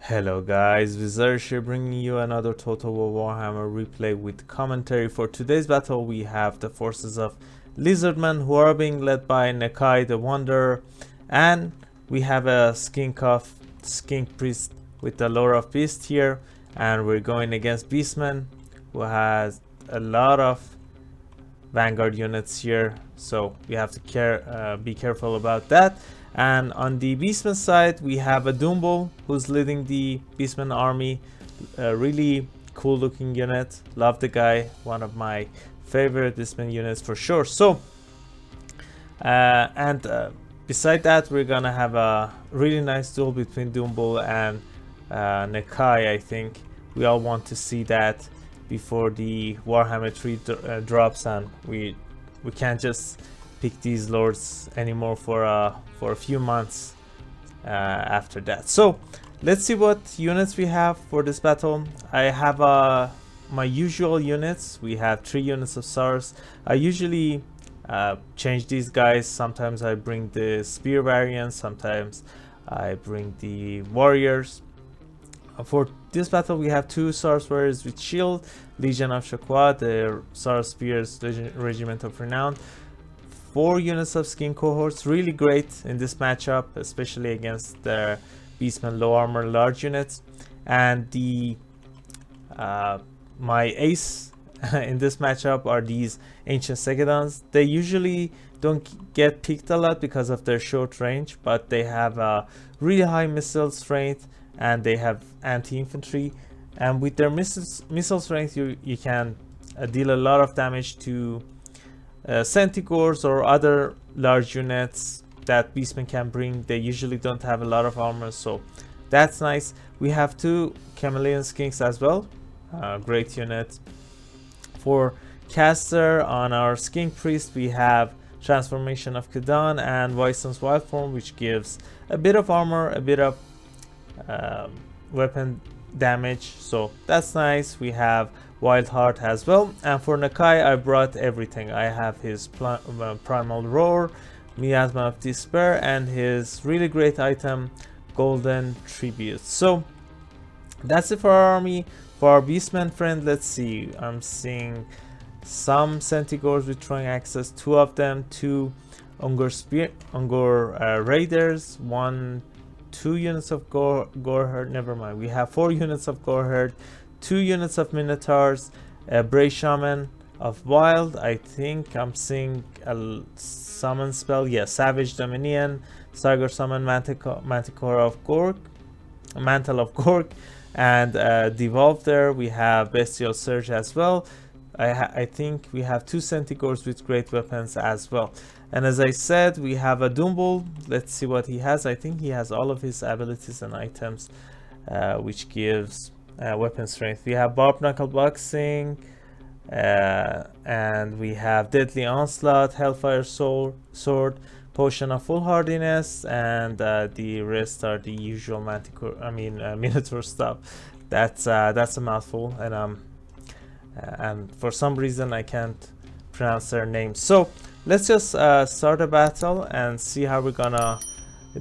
Hello guys, Wizard here bringing you another Total War Warhammer replay with commentary. For today's battle we have the forces of Lizardmen who are being led by Nakai the Wanderer, and we have a skink priest with the lore of beast here, and we're going against Beastmen who has a lot of vanguard units here, so we have to be careful about that. And on the Beastman side, we have a Doombull who's leading the Beastman army. A really cool looking unit. Love the guy. One of my favorite Beastman units for sure. So, beside that, we're gonna have a really nice duel between Doombull and Nakai. I think we all want to see that before the Warhammer 3 drops, and we can't just pick these lords anymore for a few months after that. So let's see what units we have for this battle. I have my usual units. We have 3 units of SARS. I usually change these guys. Sometimes I bring the spear variant, sometimes I bring the warriors. For this battle we have 2 SARS warriors with shield, Legion of Shaqua, the SARS spears regiment of renown. 4 units of skin cohorts, really great in this matchup, especially against the Beastmen low armor large units. And the my ace in this matchup are these ancient Segedons. They usually don't get picked a lot because of their short range, but they have a really high missile strength and they have anti-infantry. And with their missile strength, you can deal a lot of damage to Centigores or other large units that Beastmen can bring. They usually don't have a lot of armor, so that's nice. We have 2 Chameleon Skinks as well, great unit. For caster on our Skink Priest, we have Transformation of Kadan and Wyson's Wild Form, which gives a bit of armor, a bit of weapon damage, so that's nice. We have Wild Heart as well. And for Nakai, I brought everything. I have his Primal Roar, Miasma of Despair, and his really great item, Golden Tribute. So that's it for our army. For our Beastman friend, let's see. I'm seeing some Centigores with throwing axes, 2 of them, 2 Ungor Raiders, 2 units of Goreherd. Never mind. We have 4 units of Goreherd, 2 units of Minotaurs, a Bray Shaman of Wild. I think I'm seeing a summon spell. Yeah, Savage Dominion, Sagar Summon, Manticore of Gork, Mantle of Gork, and Devolve there. We have Bestial Surge as well. I think we have 2 Centigores with great weapons as well. And as I said, we have a Doombull. Let's see what he has. I think he has all of his abilities and items, which gives weapon strength. We have Barb Knuckle Boxing, and we have Deadly Onslaught, Hellfire Sword, Potion of Foolhardiness, and the rest are the usual Minotaur stuff. That's a mouthful, and for some reason I can't pronounce their names. So let's just start a battle and see how we're gonna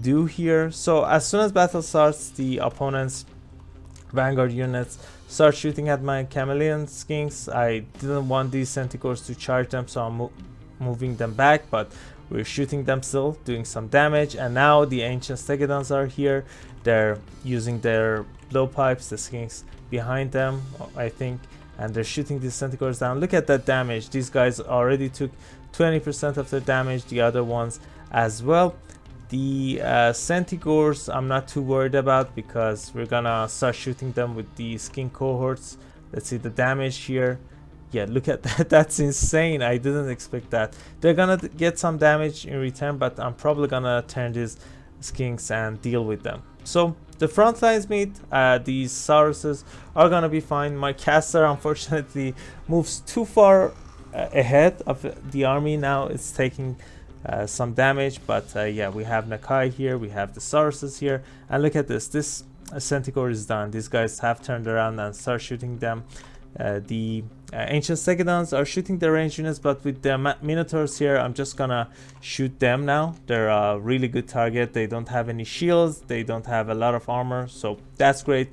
do here. So as soon as battle starts, the opponent's vanguard units start shooting at my Chameleon Skinks. I didn't want these Centigores to charge them, so I'm moving them back, but we're shooting them still, doing some damage. And now the ancient Stegedons are here. They're using their blowpipes, the Skinks behind them, I think, and they're shooting these Centigores down. Look at that damage. These guys already took 20% of the damage, the other ones as well. The Centigores I'm not too worried about because we're gonna start shooting them with the skin cohorts. Let's see the damage here. Yeah, look at that. That's insane. I didn't expect that. They're gonna get some damage in return, but I'm probably gonna turn these skinks and deal with them. So the front lines meet. These Sauruses are gonna be fine. My caster unfortunately moves too far ahead of the army. Now it's taking some damage, but yeah, we have Nakai here, we have the Sauruses here, and look at this. This Centigore is done. These guys have turned around and start shooting them. The Ancient Segedons are shooting the range units, but with the Minotaurs here, I'm just gonna shoot them now. They're a really good target. They don't have any shields, they don't have a lot of armor, so that's great.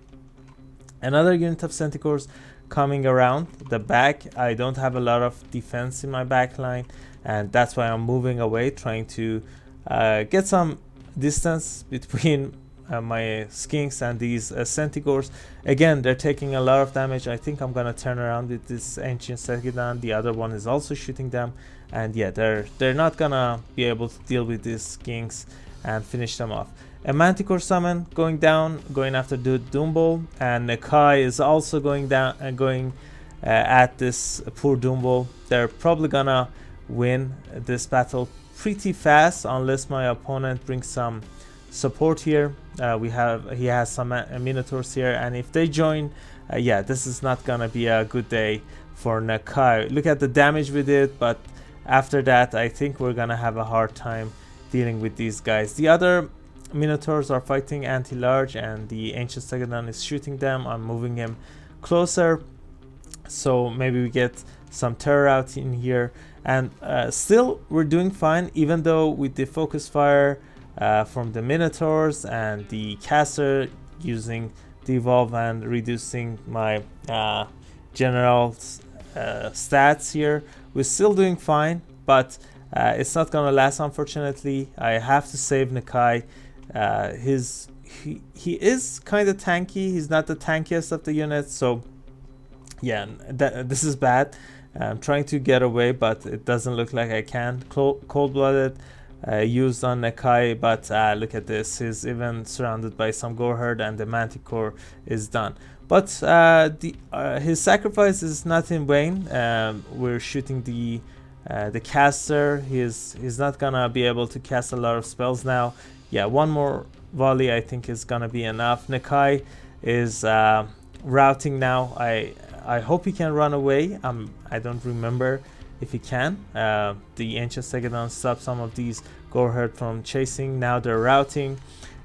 Another unit of Centaurs coming around the back. I don't have a lot of defense in my back line, and that's why I'm moving away, trying to get some distance between my skinks and these Centaurs. Again, they're taking a lot of damage. I think I'm gonna turn around with this Ancient Segedon. The other one is also shooting them, and yeah, they're not gonna be able to deal with these skinks and finish them off. A Manticore summon going down, going after the Doombull, and Nakai is also going down and going at this poor Doombull. They're probably gonna win this battle pretty fast unless my opponent brings some support here. He has some Minotaurs here, and if they join, yeah, this is not gonna be a good day for Nakai. Look at the damage we did, but after that, I think we're gonna have a hard time dealing with these guys. The other Minotaurs are fighting anti-large, and the Ancient Segedon is shooting them. I'm moving him closer, so maybe we get some terror out in here. And still, we're doing fine, even though with the focus fire from the Minotaurs and the caster using devolve and reducing my general stats here, we're still doing fine, but it's not gonna last, unfortunately. I have to save Nakai. He is kind of tanky. He's not the tankiest of the units, so yeah, this is bad. I'm trying to get away, but it doesn't look like I can. Cold-blooded used on Nakai, but look at this. He's even surrounded by some Goreherd, and the Manticore is done. But his sacrifice is not in vain. We're shooting the caster. He's not gonna be able to cast a lot of spells now. Yeah, one more volley I think is gonna be enough. Nakai is routing now. I hope he can run away. I don't remember if he can. The Ancient Segedon stopped some of these Goreherd from chasing. Now they're routing,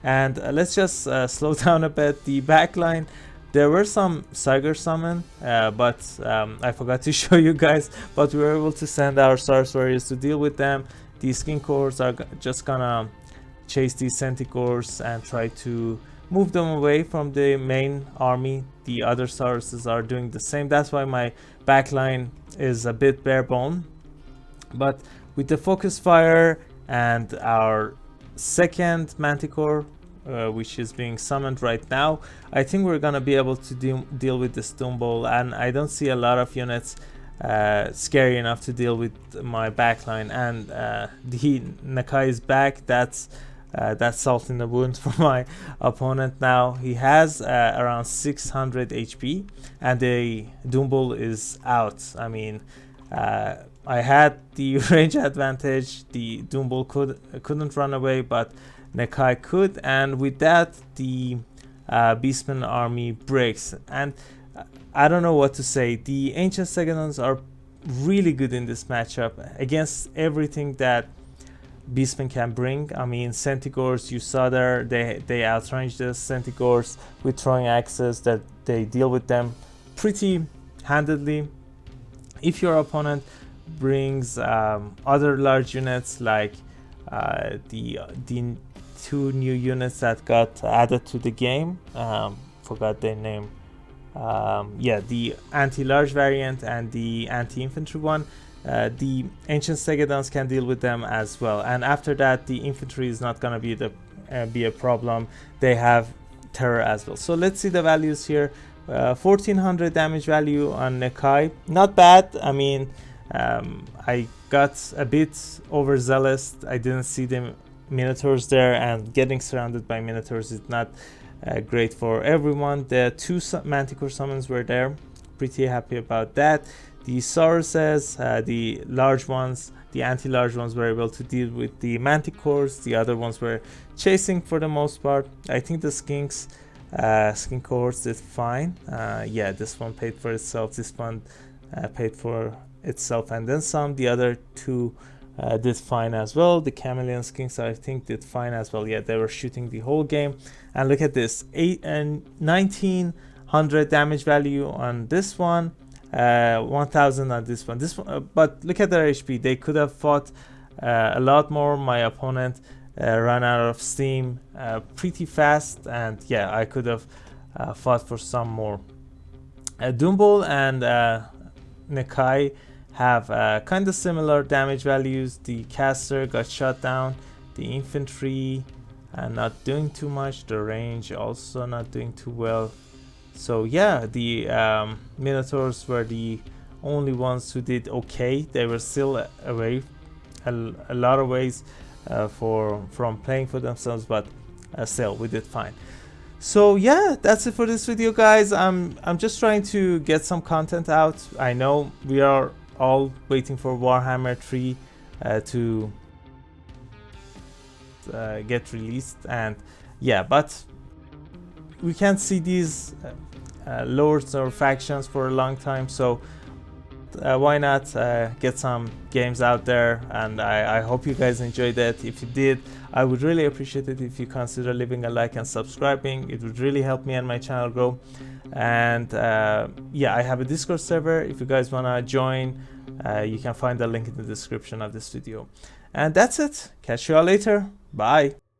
and let's just slow down a bit. The backline, there were some Sagar summon, but I forgot to show you guys, but we were able to send our sorcerers to deal with them. These skin cores are just gonna chase these Centaurs and try to move them away from the main army. The other sorcerers are doing the same. That's why my backline is a bit bare bone. But with the focus fire and our second Manticore, which is being summoned right now, I think we're gonna be able to deal with this Doombull, and I don't see a lot of units scary enough to deal with my backline. And the Nakai is back. That's salt in the wound for my opponent now. He has around 600 HP, and the Doombull is out. I mean, I had the range advantage. The Doombull couldn't run away, but Nakai could, and with that, the Beastmen army breaks. And I don't know what to say. The Ancient Segedons are really good in this matchup against everything that Beastmen can bring. I mean, Centaurs, you saw there, they outrange the Centaurs with throwing axes, that they deal with them pretty handedly. If your opponent brings other large units like the two new units that got added to the game, forgot their name, yeah, the anti-large variant and the anti-infantry one, the Ancient Segedons can deal with them as well. And after that, the infantry is not gonna be a problem. They have terror as well. So let's see the values here. 1400 damage value on Nakai, not bad. I mean, I got a bit overzealous. I didn't see the Minotaurs there, and getting surrounded by Minotaurs is not great for everyone. The two Manticore summons were there. Pretty happy about that. The Sauruses, the large ones, the anti-large ones, were able to deal with the Manticores. The other ones were chasing for the most part. I think the skin cores did fine. Yeah, this one paid for itself. This one paid for itself and then some. The other two did fine as well. The chameleon skinks, I think, did fine as well. Yeah, they were shooting the whole game. And look at this, 1900 damage value on this one, 1000 on this one. But look at their HP. They could have fought a lot more. My opponent ran out of steam pretty fast, and yeah, I could have fought for some more. Doombull and Nakai have kind of similar damage values. The caster got shot down, the infantry not doing too much, the range also not doing too well. So yeah, the Minotaurs were the only ones who did okay. They were still away a lot of ways from playing for themselves, but still we did fine. So yeah, that's it for this video, guys. I'm just trying to get some content out. I know we are all waiting for Warhammer 3 to get released, and yeah, but we can't see these lords or factions for a long time, so why not get some games out there. And I hope you guys enjoyed it. If you did, I would really appreciate it if you consider leaving a like and subscribing. It would really help me and my channel grow. And yeah, I have a Discord server. If you guys want to join, you can find the link in the description of this video. And that's it. Catch you all later. Bye.